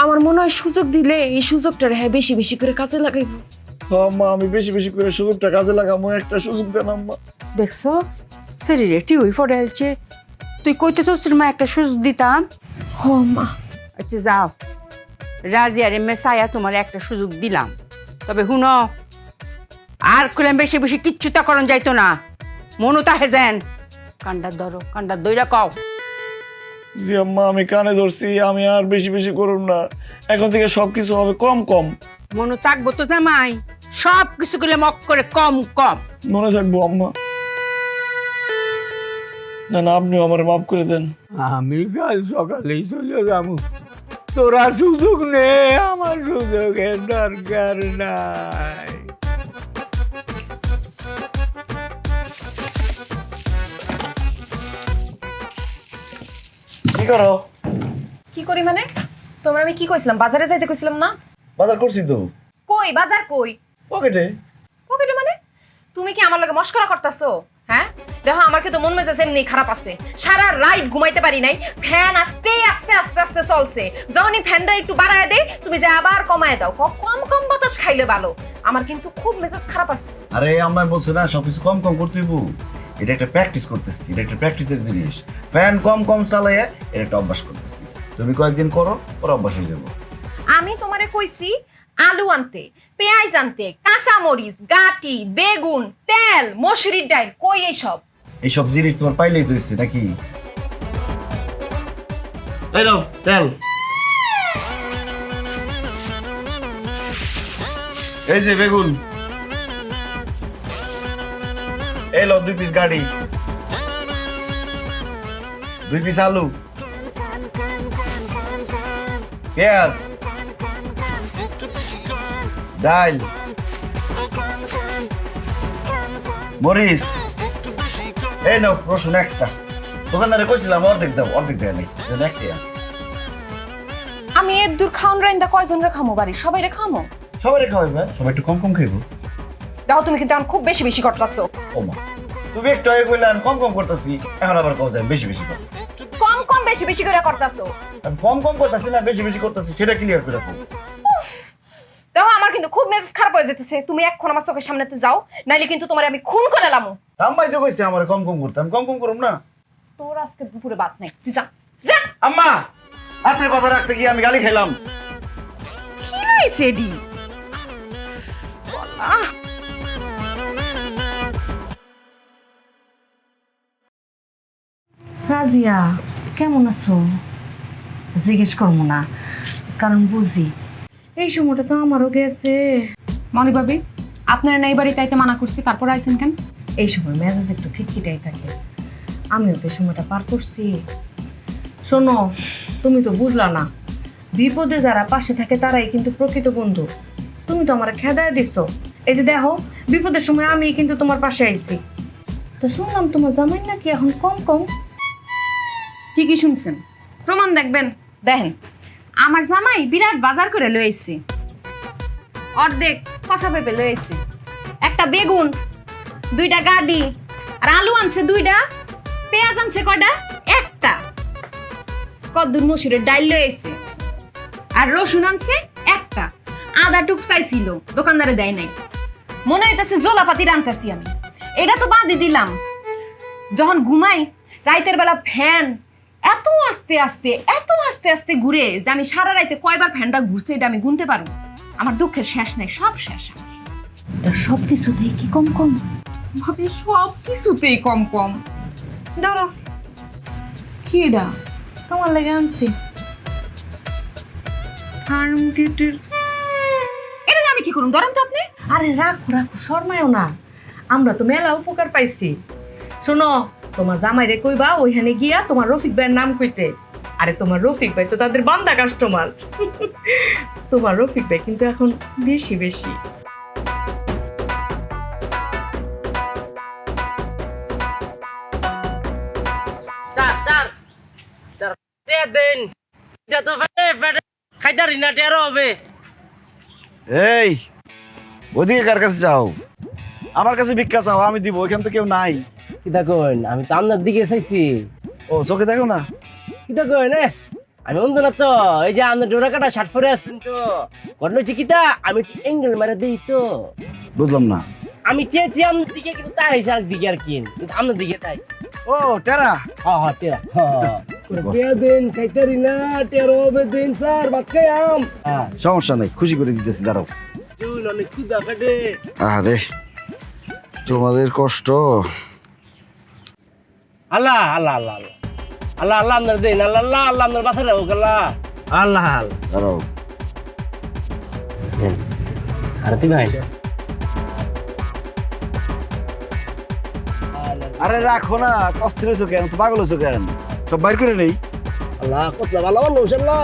আমার মনে হয় সুযোগ দিলে এই সুযোগটা হ্যাঁ বেশি বেশি করে কাজে লাগাইব। আম্মা, আমি বেশি বেশি করে সুযোগটা কাজে লাগাবো। একটা সুযোগ দেন আম্মা। দেখছো শরীরে টিউই ফোড়াইছে, তুই কইতে তো মা একটা সুযোগ দিতাম। হ মা। আচ্ছা যাও, রাজিয়ারে মেসায়া তোমার একটা সুযোগ দিলাম, তবে হুনো আর খুলেন বেশি বেশি কিচ্ছু তা করন যাইতো না। মনুতা হেজেন কান্ডার ধরো, কান্ডার দইরা কও। জি আম্মা, আমি কানে ধরছি। আমি আর বেশি বেশি করুম না। এখন থেকে সবকিছু হবে কম কম। মনু থাকবো তো জামাই, সব কিছু করলে মক করে কম কম। মনে থাকবো আম্মা। না না, আপনিও আমার মাফ করে দেন। আমি কাল সকালেই চলে যাবো। তোরা সুযোগ নে, আমার সুযোগের দরকার নাই। কি করো? কি করি মানে? তোমরা আমি কি কইছিলাম? বাজারে যাইতে কইছিলাম না? বাজার করছি তো। কই বাজার কই? পকেটে। পকেটে মানে? তুমি কি আমার লগে মস্করা করতেছো? হ্যাঁ, দেখো আমার কিন্তু মন মেজাজ এমনি খারাপ আছে। সারা রাত ঘুমাইতে পারি নাই। ফ্যান আস্তে আস্তে আস্তে আস্তে চলছে। যখনই ফ্যানটা একটু বাড়ায় দেই, তুমি যে আবার কমায় দাও। কম কম বাতাস খাইলে ভালো। আমার কিন্তু খুব মেজাজ খারাপ আছে। আরে আমরা বলছি না সবকিছু কম কম করতে হইব। এটা একটা প্র্যাকটিস করতেছি, এটা একটা প্র্যাকটিসের জিনিস। ফ্যান কম কম চালাইয়া এটা একটা অভ্যাস করতেছি। তুমি কয়েকদিন করো, পরে অভ্যাস হয়ে যাবো। আমি তোমারে কইছি আলু আনতে, পেঁয়াজ আনতে, কাঁচা মরিচ, গাটি, বেগুন, তেল, মসুরির ডাল, কই এইসব? এইসব জিনিস তোমার পাইলেই তো হইছে নাকি? এই নাও তেল, এই যে বেগুন, এই লো 2 পিস গাড়ি, 2 পিস আলু, পেঁয়াজ, ডাল, মরিচ, এই নাও রসুন একটা। দোকানদারে কইছিলাম অর্ধেক দাও, অর্ধেক দেয় নাই, একটাই আছে। আমি এর দূর খাওন রাইন্দা কয়জন রে খামো বাড়ি? সবাই রে খামো? সবাই খাওয়াইবে, সবাই একটু কম কম খাইবো। দেখো তুমি কিন্তু এখন খুব বেশি বেশি করতেছো। ও মা, তুমি একটু আগে কইলেন কম কম করতেছি, এখন আবার কও যায় বেশি বেশি করতেছি। কম কম বেশি বেশি করে করতেছো। আমি কম কম করতেছি না বেশি বেশি করতেছি, সেটা ক্লিয়ার করে রাখো। দেখো আমার কিন্তু খুব মেজাজ খারাপ হয়ে যেতেছে, তুমি এখন আমার চোখের সামনেতে যাও, নাইলে কিন্তু তোমার আমি খুন করে লামু। আম্মাই তো কইছে আমার কম কম করতে, আমি কম কম করব না। তোর আজকে দুপুরে বাদ নাই, তুই যা যা। আম্মা আপনার কথা রাখতে গিয়ে আমি গালি খেলাম। কি হইছে ডি? রাজিয়া কেমন আছো? জিজ্ঞেস করবো না, কারণ বুঝি এই সময়টা তো আমারও গেছে। মনি ভাবি, আপনার এই বাড়িতে আইতে মানা করছি, তারপর আইছেন কেন? এই সময় মেজাজ একটু খিটখিটাই থাকে, আমিও তো এই সময়টা পার করছি। শোনো, তুমি তো বুঝলা না, বিপদে যারা পাশে থাকে তারাই কিন্তু প্রকৃত বন্ধু। তুমি তো আমার খেদায় দিচ্ছ, এই যে দেখো বিপদের সময় আমি কিন্তু তোমার পাশে আইছি। তো শুনলাম তোমার জামাই নাকি এখন কম কম। ঠিকই শুনছেন, প্রমাণ দেখবেন। দেখেন আমার জামাই বিরাট বাজার করে লই আইছি, অর্ধেক কষা পেঁপে লই আইছি, একটা বেগুন, 2টা গাডি, আর আলু আনছে 2টা, পেঁয়াজ আনছে কয়টা? একটা, কদ্দুর মসুরের ডাল লই আইছে, আর রসুন আনছে একটা, আদা টুক চাইছিল দোকানদারে দেয় নাই। মনে হইতাছে জোলাপাতি রান্তাছি আমি। এটা তো বাদই দিলাম, যখন ঘুমাই রাইতের বেলা ফ্যান এত আস্তে আস্তে ঘুরে যে আমি সারা রাইতে কয়বার ফ্যানটা ঘুরছে এটা আমি গুনতে পারবো। আমার দুঃখের শেষ নাই, সব শেষ। সব কিছুতেই কি কম কম ভাবে, সব কিছুতেই কম কম। ধরো কি এটা? তোমার লেগে আনছি। এটা আমি কি করুন? ধরেন তো আপনি। আরে রাখো রাখো, শর্মায়ও না, আমরা তো মেলা উপকার পাইছি। শোনো, তোমার জামাইরে কইবা ওইখানে গিয়া তোমার রফিক ভাইয়ের নাম কইতে। আরে তোমার রফিক ভাই তো তাদের বান্দা কাস্টমার। তোমার রফিক ভাই কিন্তু এখন বেশি বেশি। এই ওদিকে কার কাছে যাও? আমার কাছে ভিক্ষা চাও, আমি দিব, ওইখান তো কেউ নাই। কিতা কইন, আমি তো আপনার দিকে চাইছি। ও চোখে দেখো না? কিতা কইন, আমি অন্ধ না তো। এই যে আপনার ডোরা কাটা শার্ট পরে আসছেন তো, ঘটনা হচ্ছে কিতা, আমি এঙ্গেল মারা দিই তো। বুঝলাম না। আমি চেয়েছি আপনার দিকে, কিন্তু তাই হয়েছে দিকে আর কি, কিন্তু আপনার দিকে তাই। ও টেরা। হ্যাঁ টেরা, দিন খাইতারি না, টেরো হবে দিন স্যার, ভাত খাই আম। সমস্যা নাই, খুশি করে দিতেছি, দাঁড়াও। অনেক ক্ষুদা ফেটে। আরে তোমাদের কষ্ট। আল্লাহ আল্লাহ আল্লাহ আল্লাহ আল্লাহ আল্লাহ আপনার দিন, আল্লাহ আল্লাহ আল্লাহ আপনার বাসা রাখুক, আল্লাহ আল্লাহ আল্লাহ। দাঁড়াও। আরে তুমি ভাই, আরে রাখো না, অস্থির হয়েছো কেন, তো পাগল হয়েছো কেন? সব বাইর করে নেই। আল্লাহ কত ভালো মানুষ, আল্লাহ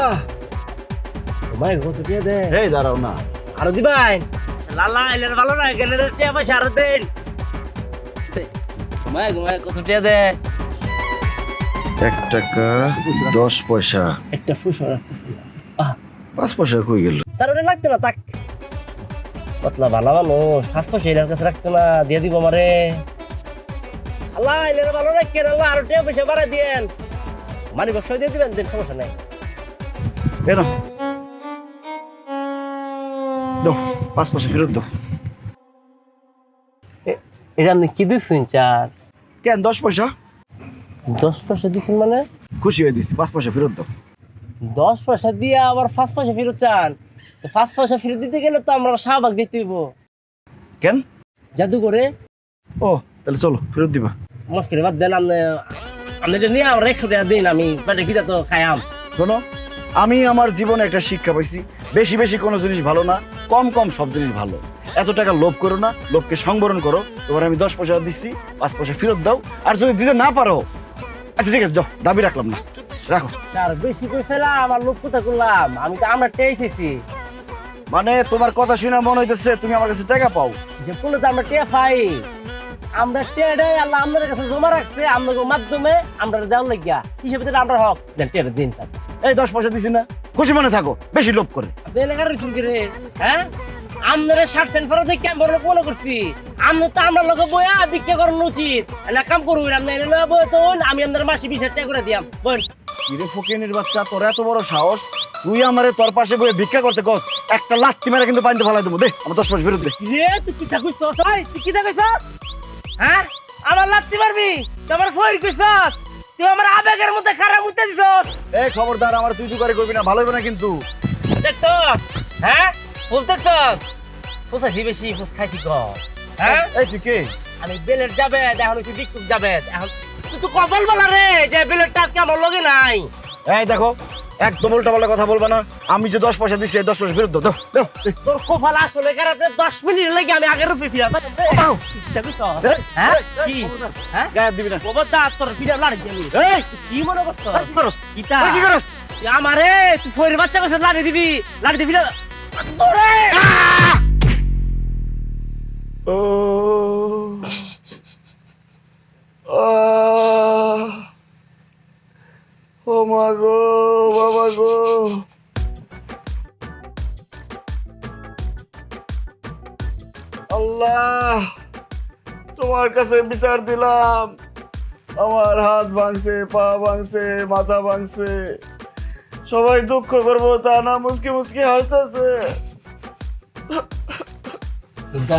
তোমায় কত দিয়ে দে। এই দাঁড়াও না। আরো দিবাই, লালা এলের ভালো না গেলে টিয়া পয়সা আরো দেন। ঘুমায় ঘুমায় কত টিয়া দে? 1 টাকা 10 পয়সা। একটা ফুসো রাখতেছি, 5 পয়সা কই গেল? স্যার ওটা লাগতে না তাক। কতলা ভালো মানুষ, 5 পয়সা এর কাছে রাখতে না, দিয়ে দিব আমারে। আল্লাহ এলের ভালো রাখেন, আল্লাহ আরো টিয়া পয়সা বাড়া দিয়েন, মানি বক্স দিয়ে দিবেন, দেন সমস্যা নাই। কেন দাও, 5 পয়সা ফেরত দাও। এটা আপনি কি দিচ্ছেন চার? কেন 10 পয়সা? 10 পয়সা দিচ্ছেন মানে? খুশি হয়ে দিচ্ছি, 5 পয়সা ফেরত দাও। 10 পয়সা দিয়ে আবার 5 পয়সা ফেরত চান? 5 পয়সা ফেরত দিতে গেলে তো আমরা শাহবাগ দিতে হইব। কেন? জাদু করে। ও তাহলে চলো ফেরত দিবা। মাফ করে বাদ দেন, আপনি এটা নিয়ে আমার 100 টাকা দিন, আমি পেটে খিদা তো খাইয়াম। শোনো, আমি আমার জীবনে একটা শিক্ষা পাইছি, বেশি বেশি কোনো জিনিস ভালো না, কম কম সব জিনিস ভালো। এত টাকা লোভ করো না, লোভকে সংবরণ করো। তোমার আমি 10 পয়সা দিচ্ছি, 5 পয়সা ফেরত দাও। আর যদি দিতে না পারো, আচ্ছা ঠিক আছে, যাও, দাবি রাখলাম না, রাখো। আর বেশি করে ফেলা আমার লোক কোথা করলাম, আমি তো আমরা টেয়েছি। মানে তোমার কথা শুনে মনে হইতেছে তুমি আমার কাছে টাকা পাও। যে বলে তো আমরা টেয়া পাই, আমরা টেয়াটাই আল্লাহ আমাদের কাছে জমা রাখছে, আমাদের মাধ্যমে আমরা দেওয়ার লাগিয়া হিসেবে আমরা হক দেন, টেয়াটা দিন। এই 10 পয়সা দিছি না, খুশি মনে থাকো, বেশি লোভ করে। আপনি এলাকার চুলকি রে, হ্যাঁ আপনারা 60 ফেরত দেখে আমি বড় মনে করছি, আপনি তো আমরা লোক বইয়া বিক্রি করানো উচিত না, কাম করুন আপনি এনে বই তো আমি আপনার মাসে 20,000 টাকা করে দিয়াম। বল কিরে ফকিনের বাচ্চা, তোর এত বড় সাহস, তুই আমারে তোর পাশে বসে ভিক্ষা করতে কস, একটা লাত্তি মেরে কিন্তু পানিতে ফেলাই দেবো। দে আমার 10 মাস ফেরত দে। রে তুই কি থাকুস তুই কি থাকুস হ্যাঁ আমার লাত্তি মারবি তোমার ফয়ের কইছস তুই আমার আবেগের মধ্যে খারাপ উঠতে দিছস এই খবরদার আমার তুই করে করবি না, ভালো হবে না কিন্তু। দেখছস হ্যাঁ বুঝতেছস বুঝাছি বেশি বুঝ খাইছি কম হ্যাঁ এই তুই কে? আমি বেলের যাবে এখন তুই বিক্ষুক যাবে এখন তুই তো কপাল বলা রে যে বেলের টাকা আমার লগে নাই এই দেখো একদম উল্টা পাল্টা কথা বলবা না। আমি যে 10 পয়সা দিচ্ছি 10 পয়সা ফেরত দাও। দাও তোর কপাল আসলে কারণে 10 মিনিট লাগে আমি আগের রূপে ফিরা হ্যাঁ কি হ্যাঁ গায়ে দিবি না। কবরদা তোর ফিরা লাড়ি দিবি এই কি মনে করছ কি করস? কিতা কি করস? আমারে তুই ফয়ের বাচ্চা কাছে লাড়ি দিবি না তোরে ও ও মা গো বাবা গো, আল্লাহ তোমার কাছে বিচার দিলাম। আমার হাত ভাঙছে, পা ভাঙছে, মাথা ভাঙছে, সবাই দুঃখ করবো তা না, মুসকি মুসকি হাসতেছে।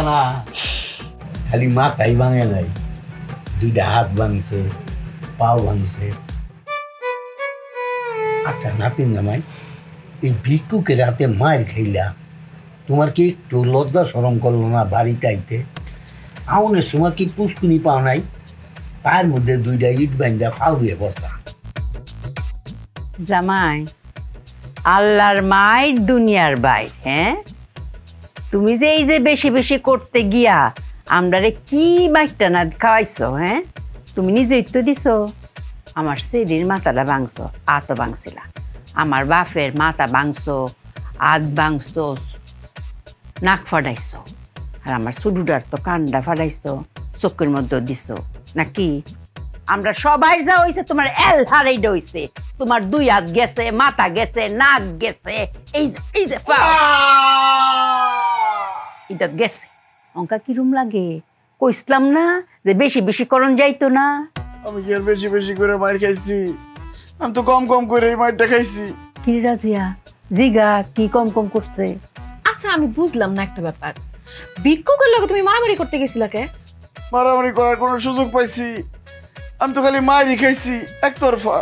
না খালি মাথাই ভাঙে নাই, দুইটা হাত ভাঙছে, পাও ভাঙছে। আচ্ছা নাতিন জামাই, এই ভিক্ষুকে রাতে মায়ের খাইলা, তোমার কি একটু লজ্জা শরম করলো না বাড়িতে আইতে? আউনের সময় কি পুষ্কুনি পাও নাই? পায়ের মধ্যে দুইটা ইট বাইন্দা ফাউ দিয়ে বসা। জামাই আল্লাহর মায়ের দুনিয়ার বাই, হ্যাঁ তুমি যে এই যে বেশি বেশি করতে গিয়া আমরারে কি মাইটা না খাওয়াইছো, হ্যাঁ তুমি নিজেই তো দিছো। আমার সেরির মাথাটা ভাঙছো, আতো ভাঙছিলা, আমার বাপের মাথা ভাঙছো, আত ভাঙছো, নাক ফাটাইছো, আর আমার সুডুডার তো কান্ডা ফাটাইছো, চোখের মধ্যে দিছো নাকি? আমরা সবাই যা হইছে তোমার এল হারাইডা হইছে, তোমার 2 হাত গেছে, মাথা গেছে, নাক গেছে, এই যে এটা গেছে। অঙ্কা কিরম লাগে? কইসলাম না যে বেশি বেশি করণ যাইতো না। আমি কি আর বেশি বেশি করে মার খাইছি? আমি তো কম কম করে এই মারটা খাইছি। কি রাজিয়া জিগা কি কম কম করছে? আচ্ছা আমি বুঝলাম না একটা ব্যাপার, ভিক্ষুকের লগে তুমি মারামারি করতে গেছিলা কে? মারামারি করার কোনো সুযোগ পাইছি? আমি তো খালি মারই খাইছি একতরফা।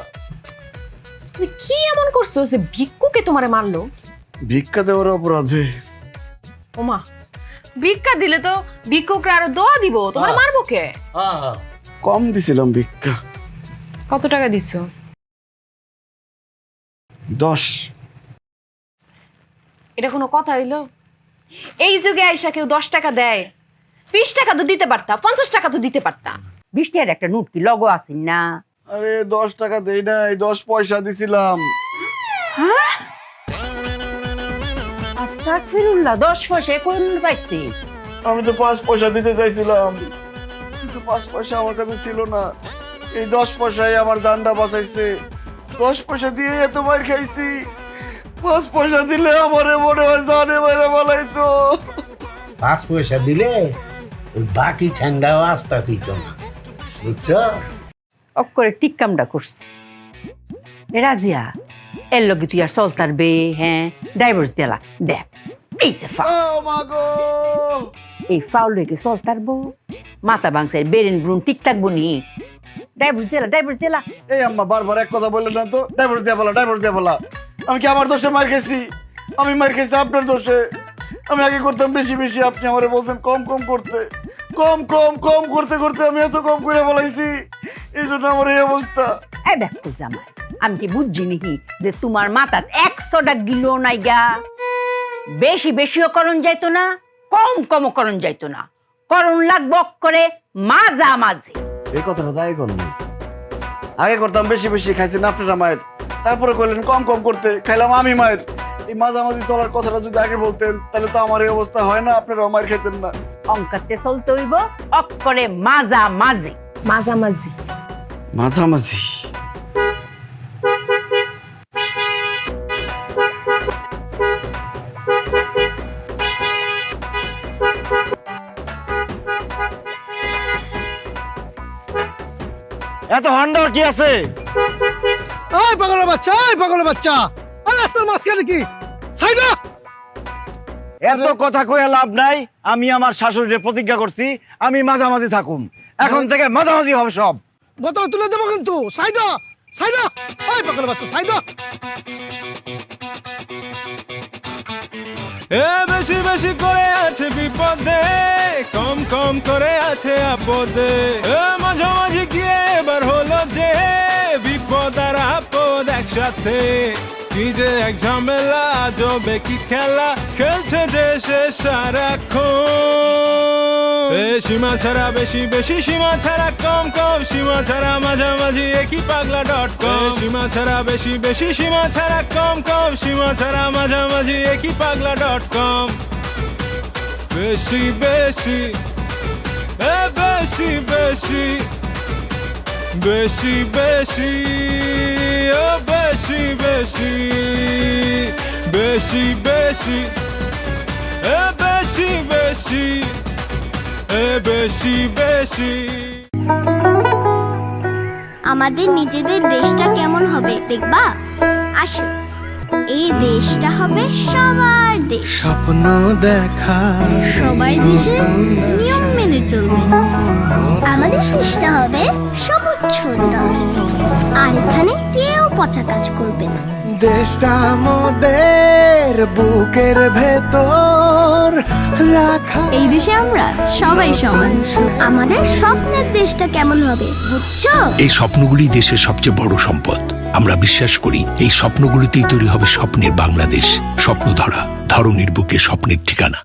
তুমি কি এমন করছো যে ভিক্ষুকে তোমারে মারলো? ভিক্ষা দেওয়ার অপরাধে। ওমা, ভিক্ষা দিলে তো ভিক্ষুকরা আরো দোয়া দিব, তোমার মারবো কে? কম দিছিলাম ভিক্ষা। কত টাকা দিছো? 10। এটা কোনো কথা হইলো? এই যুগে আইসা কেউ 10 টাকা দেয়? 20 টাকা তো দিতে পারতা, 50 টাকা তো দিতে পারতা। 20 টাকার একটা নোট কি লগো আসিন না? আরে 10 টাকা দেই নাই, 10 পয়সা দিছিলাম। হ্যাঁ আস্তাগফিরুল্লাহ, 10 পয়সা কোন পাইছি? আমি তো 5 পয়সা দিতে চাইছিলাম, কিন্তু 5 পয়সা আমার কাছে ছিল না। এই 10 পয়সায় আমার জানটা বাঁচাইছে। 10 পয়সা দিয়ে এত মার খাইছি, 5 পয়সা দিলে আমারে মনে হয় জানে মারা বলাইতো। 5 পয়সা দিলে ওই বাকি ঠ্যাংটাও আস্তা দিত না, বুঝছ? অক্করে ঠিক কামটা করছে। এ রাজিয়া এর লগে তুই আর চলতার বে, হ্যাঁ ডাইভোর্স দিলা। দেখ এই যে ও মা গো, এই ফাউল রেখে চলতার বো, মাথা ভাঙছে, বেরেন ব্রুন ঠিক থাকবো নি? ডাইভোর্স দিলা। এই আম্মা বারবার এক কথা বললেন না তো, ডাইভোর্স দিয়ে বলা। আমি কি আমার দোষে মার খেয়েছি? আমি মার খেয়েছি আপনার দোষে। আমি আগে করতাম বেশি বেশি, আপনি আমারে বলছেন কম কম করতে। কম কম কম করতে করতে আমি এত কম করে বলাইছি, এই জন্য আমার এই অবস্থা। এই দেখো জামাই, আমি কি বুঝছি নাকি যে তোমার মাথাত 100টা গিলো নাই গা? বেশি বেশিও করণ যাইতো না, কম কমও করণ যাইতো না, করণ লাগবো করে মাঝামাঝি। এই কথাটা তাই করুন, আগে করতাম বেশি বেশি, খাইছেন আপনারা মায়ের, তারপরে করলেন কম কম করতে, খাইলাম আমি মায়ের। এই মাঝামাঝি চলার কথাটা যদি আগে বলতেন তাহলে তো আমার এই অবস্থা হয় না, আপনারা মায়ের খেতেন না। অঙ্কাতে চলতে হইব অক্ষরে মাঝামাঝি। মাঝামাঝি মাঝামাঝি এত হন্ডা কি আছে? ওই পাগলের বাচ্চা, রাস্তার মাঝখানে কি সাইডা এত কথা কয়ে লাভ নাই। আমি আমার শাশুড়ির প্রতিজ্ঞা করছি আমি মাঝামাঝি থাকুম, এখন থেকে মাঝামাঝি হবে সব। বোতল তুলে দেবো কিন্তু সাইডা সাইডা ওই পাগল বাচ্চা সাইডা এ বেশি বেশি করে আছে বিপদে, কম কম করে আছে আপদে। এ মাঝামাঝি গিয়ে এবার হলো যে বিপদ আর আপদ একসাথে। কি যে এক ঝামেলা, আজবে কি খেলা খেলছে যে সে সারাক্ষণ। এ সীমা ছাড়া বেশি বেশি, সীমা ছাড়া কম কম, সীমা ছাড়া মাঝামাঝি একই পাগলা.com। সীমা ছাড়া বেশি বেশি, সীমা ছাড়া কম কম, সীমা ছাড়া মাঝামাঝি একই পাগলা.com। বেশি বেশি এ বেশি বেশি, বেশি বেশি ও বেশি বেশি, বেশি বেশি এ বেশি বেশি, এ বেশি বেশি। আমাদের নিজেদের দেশটা কেমন হবে দেখবা? আসো, এই দেশটা হবে সবার দেশ। স্বপ্ন দেখা সবাই দেশের নিয়ম মেনে চলবে। আমাদের দেশটা হবে সবুজ সুন্দর, আর এখানে কেউ পচা কাজ করবে না। দেশটা আমাদের বুকের ভেতর রাখা। এই দেশে আমরা সবাই সমান। আমাদের স্বপ্নের দেশটা কেমন হবে বুঝছো? এই স্বপ্নগুলি দেশের সবচেয়ে বড় সম্পদ। আমরা বিশ্বাস করি এই স্বপ্নগুলিতেই তৈরি হবে স্বপ্নের বাংলাদেশ। স্বপ্ন ধরা, ধরনীর বুকে স্বপ্নের ঠিকানা।